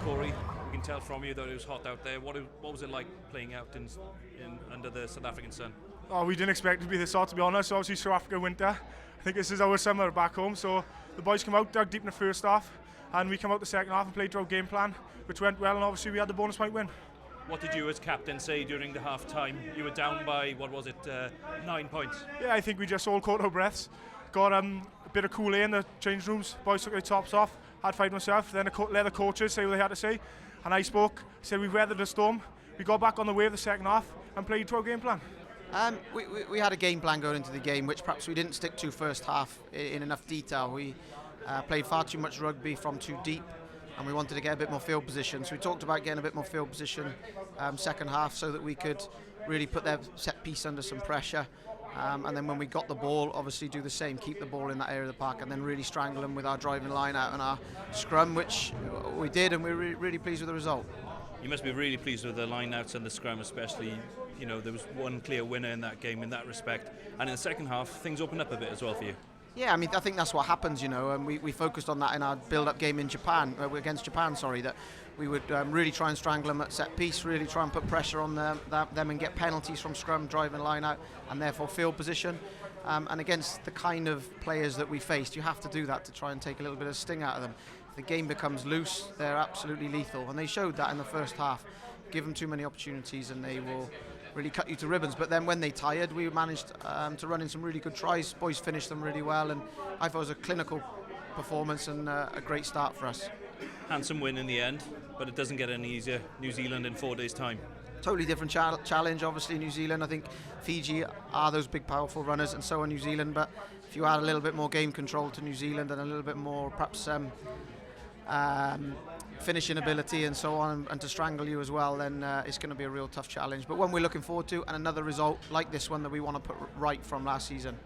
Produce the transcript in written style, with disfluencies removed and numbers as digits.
Cory, we can tell from you that it was hot out there. What was it like playing out in under the South African sun? Oh, we didn't expect it to be this hot, to be honest. Obviously, South Africa winter. I think this is our summer back home. So the boys come out, dug deep in the first half, and we come out the second half and played to our game plan, which went well, and obviously we had the bonus point win. What did you as captain say during the half time? You were down by, 9 points? Yeah, I think we just all caught our breaths. Got a bit of cool air in the change rooms. Boys took their tops off. Had fight myself. Then let the coaches say what they had to say, and I spoke. Said we've weathered the storm. We got back on the wave the second half and played to our game plan. We had a game plan going into the game, which perhaps we didn't stick to first half in enough detail. We played far too much rugby from too deep, and we wanted to get a bit more field position. So we talked about getting a bit more field position second half so that we could really put their set piece under some pressure. And then when we got the ball, obviously do the same, keep the ball in that area of the park, and then really strangle them with our driving line out and our scrum, which we did, and we're really pleased with the result. You must be really pleased with the line-outs and the scrum especially. You know, there was one clear winner in that game in that respect, and in the second half things opened up a bit as well for you. Yeah, I mean, I think that's what happens, you know, and we focused on that in our build-up game in Japan, against Japan, that we would really try and strangle them at set piece, really try and put pressure on them and get penalties from scrum, driving line out, and therefore field position. And against the kind of players that we faced, you have to do that to try and take a little bit of sting out of them. If the game becomes loose, they're absolutely lethal, and they showed that in the first half. Give them too many opportunities and they will really cut you to ribbons. But then when they tired, we managed to run in some really good tries. Boys finished them really well, and I thought it was a clinical performance and a great start for us. Handsome win in the end, but it doesn't get any easier. New Zealand in 4 days' time. Totally different challenge, obviously. New Zealand, I think Fiji are those big, powerful runners, and so are New Zealand. But if you add a little bit more game control to New Zealand and a little bit more, perhaps, finishing ability and so on, and to strangle you as well, then it's going to be a real tough challenge. But one we're looking forward to, and another result like this one that we want to put right from last season.